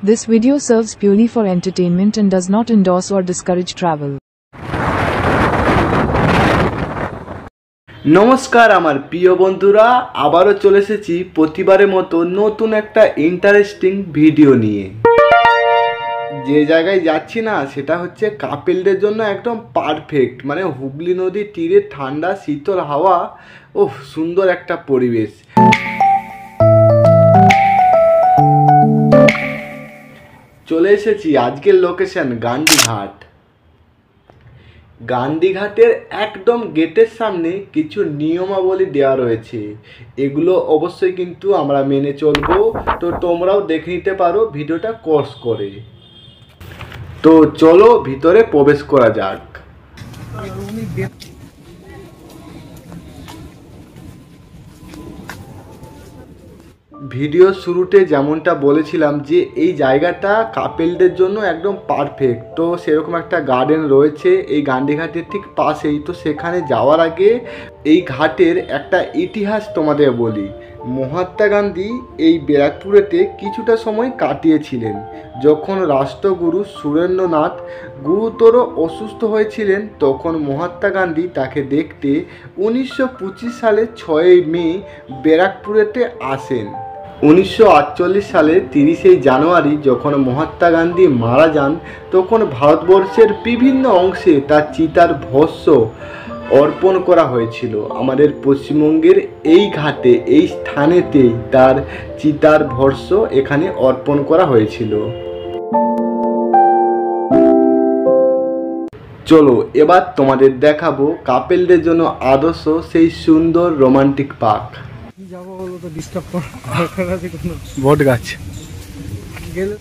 This video serves purely for entertainment and does not endorse or discourage travel. নমস্কার আমার প্রিয় বন্ধুরা, আবারও চলে এসেছি প্রতিবারের মতো নতুন একটা ইন্টারেস্টিং ভিডিও নিয়ে। যে জায়গায় যাচ্ছি না সেটা হচ্ছে কাপেলদের জন্য একদম পারফেক্ট, মানে হুগলি নদীর তীরে ঠান্ডা শীতল হাওয়া ও সুন্দর একটা পরিবেশ। চলে এসেছি আজকের লোকেশন গান্ধীঘাট। গান্ধীঘাটের একদম গেটের সামনে কিছু নিয়মাবলী দেওয়া রয়েছে, এগুলো অবশ্যই কিন্তু আমরা মেনে চলবো। তো তোমরাও দেখে নিতে পারো ভিডিওটা কোর্স করে। তো চলো ভিতরে প্রবেশ করা যাক। ভিডিও শুরুতে যেমনটা বলেছিলাম যে এই জায়গাটা কাপেলদের জন্য একদম পারফেক্ট। তো সেরকম একটা গার্ডেন রয়েছে এই গান্ধীঘাটের ঠিক পাশেই। তো সেখানে যাওয়ার আগে এই ঘাটের একটা ইতিহাস তোমাদের বলি। মহাত্মা গান্ধী এই ব্যারাকপুরেতে কিছুটা সময় কাটিয়েছিলেন। যখন রাষ্ট্রগুরু সুরেন্দ্রনাথ গুরুতর অসুস্থ হয়েছিলেন তখন মহাত্মা গান্ধী তাকে দেখতে 1925 সালের 6 মে ব্যারাকপুরেতে আসেন। 1948 সালে 30 জানুয়ারি যখন মহাত্মা গান্ধী মারা যান তখন ভারতবর্ষের বিভিন্ন অংশে তার চিতার ভস্ম অর্পণ করা হয়েছিল। আমাদের পশ্চিমবঙ্গের এই ঘাটে এই স্থানেতেই তার চিতার ভস্ম এখানে অর্পণ করা হয়েছিল। চলো এবার তোমাদের দেখাবো কাপেলদের জন্য আদর্শ সেই সুন্দর রোমান্টিক পার্ক। যাবো বলো তো ডিস্টার্ব করা আছে কোনো বট গাছ গেলে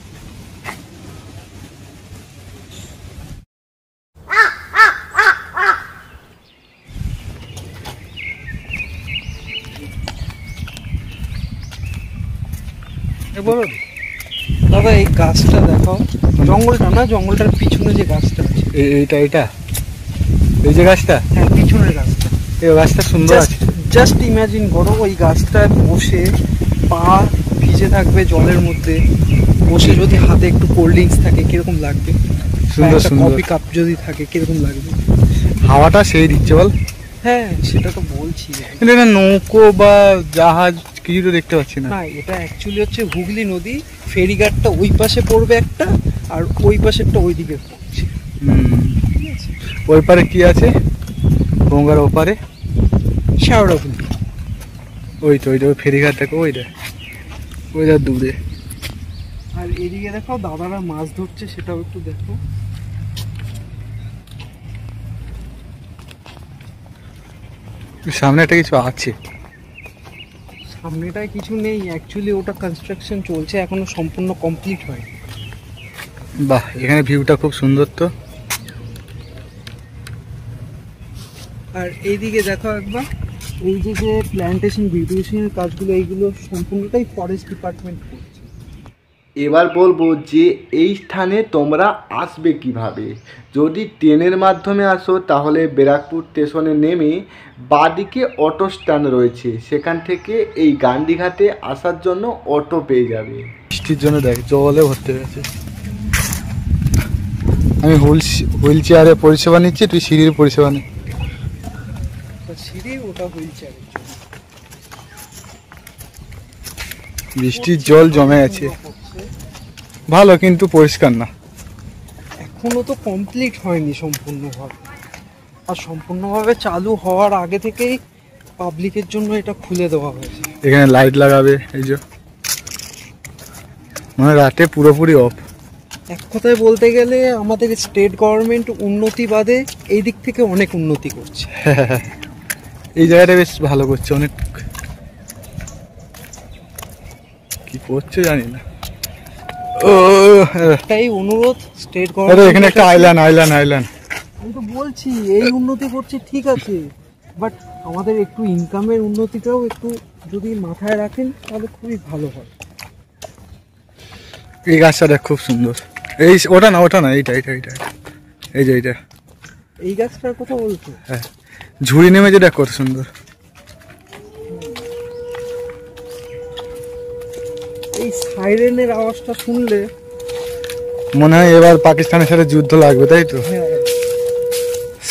বলো দাদা এই গাছটা দেখো, জঙ্গলটা না, জঙ্গলটার পিছনে যে গাছটা আছে এইটা এই যে গাছটা, হ্যাঁ পিছনের গাছটা, এই গাছটা সুন্দর আছে। জাস্ট ইমাজিন করো ওই গাছটায় বসে পা ভিজে থাকবে জলের মধ্যে বসে, যদি হাতে একটু কোল্ড ড্রিঙ্কস থাকে কিরকম লাগবে, সুন্দর সুন্দর কফি কাপ যদি থাকে কিরকম লাগবে। হাওয়াটা সেই দিচ্ছে বল। হ্যাঁ সেটা তো বলছি, এটা নৌকো বা জাহাজ কিছু তো দেখতে পাচ্ছি না। না এটা অ্যাকচুয়ালি হচ্ছে হুগলি নদী, ফেরিঘাটটা ওই পাশে পড়বে একটা, আর ওই পাশেরটা ওই দিকে পড়ছে। ওই পারে কি আছে? গঙ্গার ওপারে শ্যাওড়াফুলি, ওই তো ওইটা ফেরিঘাট দেখো, ওইটা দূরে। আর এদিকে দেখো দাদারা মাছ ধরছে, সেটাও একটু দেখো। সামনে একটা কিছু আছে, সামনেটায় কিছু নেই অ্যাকচুয়ালি, ওটা কনস্ট্রাকশন চলছে, এখনো সম্পূর্ণ কমপ্লিট হয়। বাহ, এখানে ভিউটা খুব সুন্দর। তো আর এইদিকে দেখো একবার, এই যে যে প্ল্যান্টেশন বিউটিফিকেশনের কাজগুলো, এইগুলো সম্পূর্ণটাই ফরেস্ট ডিপার্টমেন্ট করছে। এবার বলবো যে এই স্থানে তোমরা আসবে কিভাবে। যদি ট্রেনের মাধ্যমে আসো তাহলে ব্যারাকপুর স্টেশনে নেমে বাদিকে অটো স্ট্যান্ড রয়েছে, সেখান থেকে এই গান্ধীঘাটে আসার জন্য অটো পেয়ে যাবে। বৃষ্টির জন্য দেখ জলে ভর্তি হয়েছে। আমি হুইল চেয়ারে পরিষেবা নিচ্ছি, তুই সিঁড়ির পরিষেবা নে। সিঁড়ি ওটা হুইল চেয়ারের জন্য। বৃষ্টির জল জমে আছে ভালো, কিন্তু পরিষ্কার না, এখনো তো কমপ্লিট হয়নি সম্পূর্ণভাবে। আর সম্পূর্ণভাবে চালু হওয়ার আগে থেকেই পাবলিকের জন্য এটা খুলে দেওয়া হয়েছে। এখানে লাইট লাগাবে, এই যে মানে রাতে পুরোপুরি অফ। এক কথায় বলতে গেলে আমাদের স্টেট গভর্নমেন্ট উন্নতি বাদে এই দিক থেকে অনেক উন্নতি করছে। এই জায়গাটা বেশ ভালো করছে, অনেক কি করছে জানি না। তাই অনুরোধ স্টেট গভর্নমেন্ট, এখানে একটা আইল্যান্ড। আমি তো বলছি এই উন্নতি করছে ঠিক আছে, বাট আমাদের একটু ইনকামের উন্নতিটাও একটু যদি মাথায় রাখেন তাহলে খুবই ভালো হয়। এই গাছটা দেখ খুব সুন্দর। এই ওটা না এইটা এই যে এইটা, এই গাছটার কথা বলছো? হ্যাঁ, ঝুড়ি নেমে যে দেখ কত সুন্দর। এই সাইরেনের আওয়াজটা শুনলে মনে হয় এবার পাকিস্তানের সাথে যুদ্ধ লাগবে, তাই তো?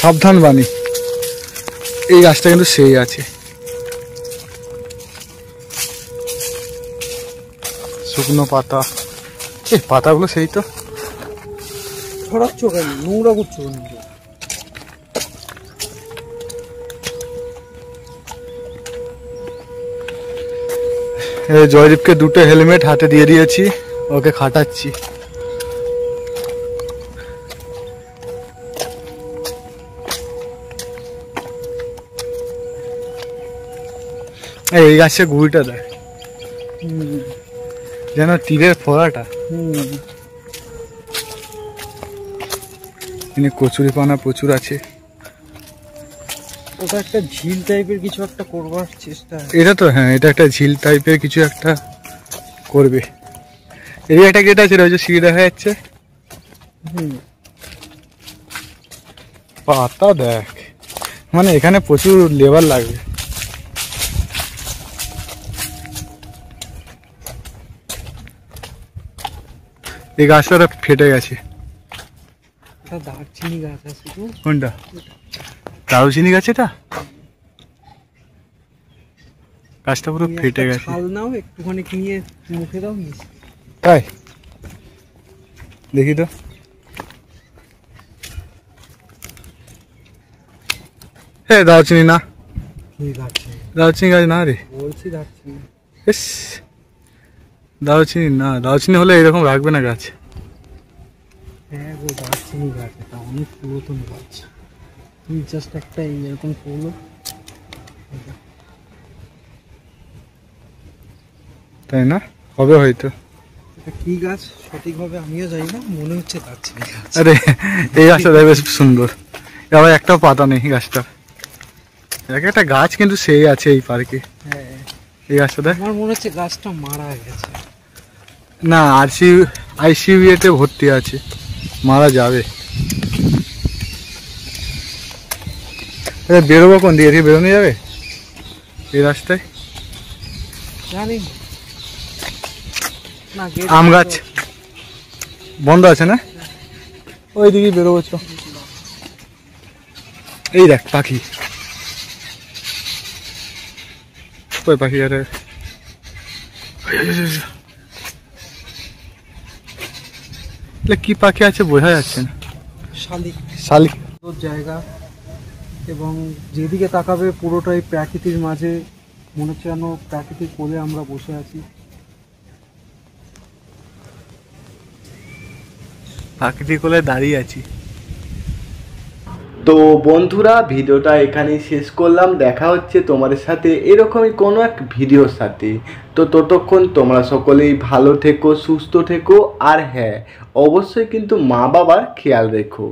সাবধান বাণী। এই গাছটা কিন্তু সেই আছে, শুকনো পাতা। এই পাতাগুলো সেই তো। ছড়াচ্ছ কেন, নোংরা করছো কেন? জয়দীপকে দুটো হেলমেট হাতে দিয়ে দিয়েছি, ওকে খাটাচ্ছি। এই গাছের গুড়িটা দেখ, যেন তীরের ফোড়াটা। কচুরিপানা প্রচুর আছে। ওটা একটা ঝিল টাইপের কিছু একটা করবার চেষ্টা। এটা তো হ্যাঁ, এটা একটা ঝিল টাইপের কিছু একটা করবে। এই একটা গেট আছে, ওই যে সিঁড়ি দেখা যাচ্ছে। পাতা দেখ, মানে এখানে প্রচুর লেবার লাগবে। এই গাছটা ফেটে গেছে। দারচিনি গাছ আছে তো। কোনটা? দারুচিনি গাছ এটা? গাছটা পুরো ফেটে গেছে। ছাল নাও একটুখানি নিয়ে মুখে দাও। তাই দেখি তো। হ্যাঁ, দারচিনি না, দারচিনি গাছ না রে। বলছি দারচিনি। ইস, দারচিনি না, দারচিনি হলে এরকম রাখবে না গাছ। হ্যাঁ গো, দারচিনি গাছ, এটা অনেক পুরাতন গাছ। তুমি জাস্ট একটা এরকম করলো। তাই না? হবে হয়তো। এটা কি গাছ সঠিকভাবে আমিও জানি না, মনে হচ্ছে দারচিনি গাছ। আরে এই গাছটা দেখ, বেশ সুন্দর। আবার একটাও পাতা নেই গাছটা। একটা গাছ কিন্তু সেই আছে এই পার্কে। হ্যাঁ, এই গাছটা দেখ। আমার মনে হচ্ছে গাছটা মারা গেছে। না, আইসিইউতে ভর্তি আছে, মারা যাবে। বেরোবো কোন দিয়ে? বেরোনো যাবে এই রাস্তায়? জানি না। আম গাছ বন্ধ আছে না? ওই দিকে বেরোবো। এই দেখ পাখি, ওই পাখি। আরে কি পাখি আছে বোঝা যাচ্ছে না। শালিক। শালিক জায়গা, এবং যেদিকে তাকাবে পুরোটাই প্রাকৃতির মাঝে, মনে হচ্ছে যেন প্রাকৃতিক কোলে আমরা বসে আছি। প্রাকৃতিক কোলে দাঁড়িয়ে আছি। তো বন্ধুরা, ভিডিওটা এখানেই শেষ করলাম। দেখা হচ্ছে তোমাদের সাথে এরকমই কোনো এক ভিডিওর সাথে। তো ততক্ষণ তোমরা সকলেই ভালো থেকো, সুস্থ থেকো, আর হ্যাঁ, অবশ্যই কিন্তু মা বাবার খেয়াল রেখো।